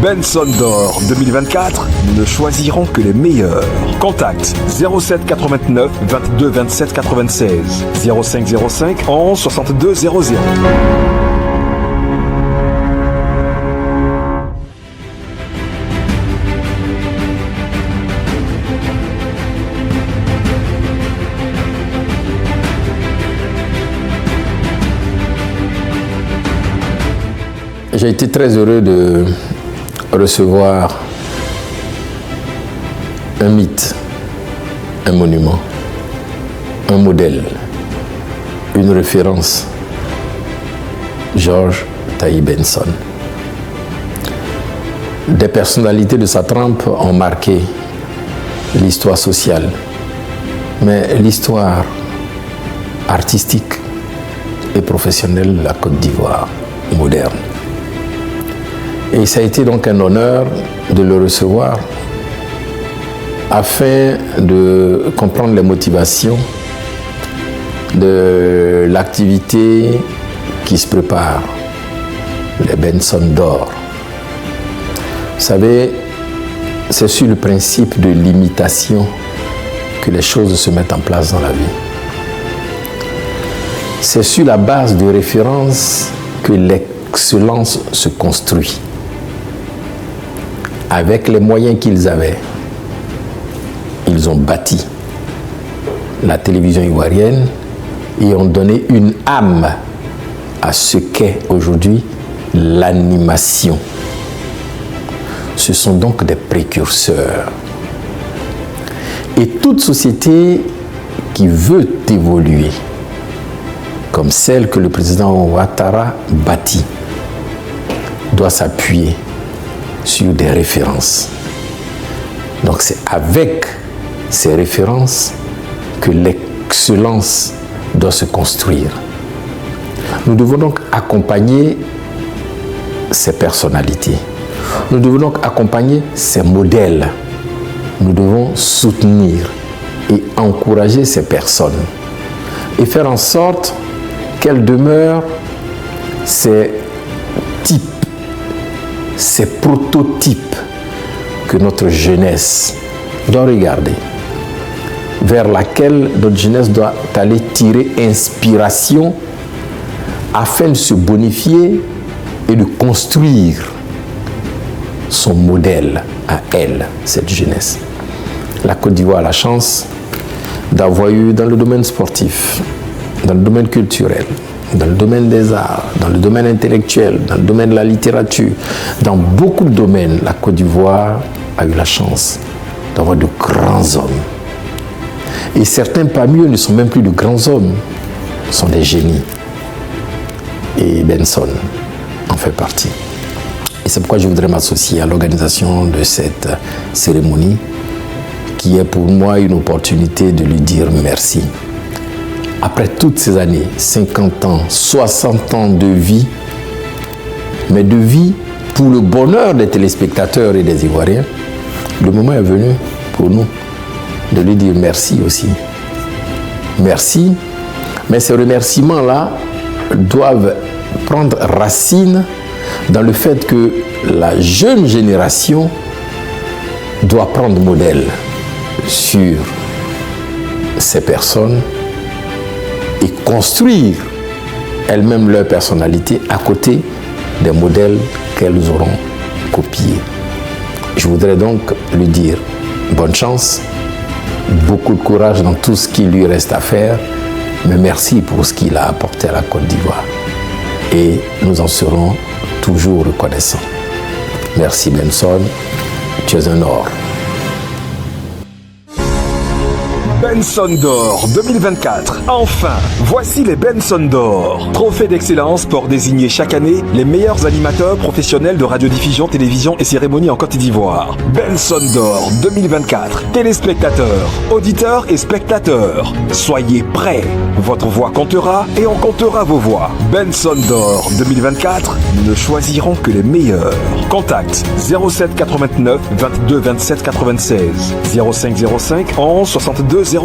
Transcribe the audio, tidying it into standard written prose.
Benson d'Or 2024, nous ne choisirons que les meilleurs. Contact 07 89 22 27 96 05 05 11 62 00. J'ai été très heureux de recevoir un mythe, un monument, un modèle, une référence, Georges Taïb Benson. Des personnalités de sa trempe ont marqué l'histoire sociale, mais l'histoire artistique et professionnelle de la Côte d'Ivoire moderne. Et ça a été donc un honneur de le recevoir afin de comprendre les motivations de l'activité qui se prépare, les Benson d'Or. Vous savez, c'est sur le principe de l'imitation que les choses se mettent en place dans la vie. C'est sur la base de référence que l'excellence se construit. Avec les moyens qu'ils avaient, ils ont bâti la télévision ivoirienne et ont donné une âme à ce qu'est aujourd'hui l'animation. Ce sont donc des précurseurs. Et toute société qui veut évoluer, comme celle que le président Ouattara bâtit, doit s'appuyer sur des références. Donc c'est avec ces références que l'excellence doit se construire. Nous devons donc accompagner ces personnalités. Nous devons donc accompagner ces modèles. Nous devons soutenir et encourager ces personnes et faire en sorte qu'elles demeurent ces types, ces prototypes que notre jeunesse doit regarder, vers laquelle notre jeunesse doit aller tirer inspiration afin de se bonifier et de construire son modèle à elle, cette jeunesse. La Côte d'Ivoire a la chance d'avoir eu dans le domaine sportif, dans le domaine culturel, dans le domaine des arts, dans le domaine intellectuel, dans le domaine de la littérature, dans beaucoup de domaines, la Côte d'Ivoire a eu la chance d'avoir de grands hommes. Et certains parmi eux ne sont même plus de grands hommes, sont des génies. Et Benson en fait partie. Et c'est pourquoi je voudrais m'associer à l'organisation de cette cérémonie, qui est pour moi une opportunité de lui dire merci. Après toutes ces années, 50 ans, 60 ans de vie, mais de vie pour le bonheur des téléspectateurs et des Ivoiriens, le moment est venu pour nous de lui dire merci aussi. Merci, mais ces remerciements-là doivent prendre racine dans le fait que la jeune génération doit prendre modèle sur ces personnes et construire elles-mêmes leur personnalité à côté des modèles qu'elles auront copiés. Je voudrais donc lui dire bonne chance, beaucoup de courage dans tout ce qui lui reste à faire, mais merci pour ce qu'il a apporté à la Côte d'Ivoire. Et nous en serons toujours reconnaissants. Merci Benson, tu es un or. Benson d'Or 2024. Enfin, voici les Benson d'Or. Trophée d'excellence pour désigner chaque année les meilleurs animateurs professionnels de radiodiffusion, télévision et cérémonie en Côte d'Ivoire. Benson d'Or 2024. Téléspectateurs, auditeurs et spectateurs, soyez prêts. Votre voix comptera et on comptera vos voix. Benson d'Or 2024, nous ne choisirons que les meilleurs. Contact 07 89 22 27 96 05 05 11 62 00.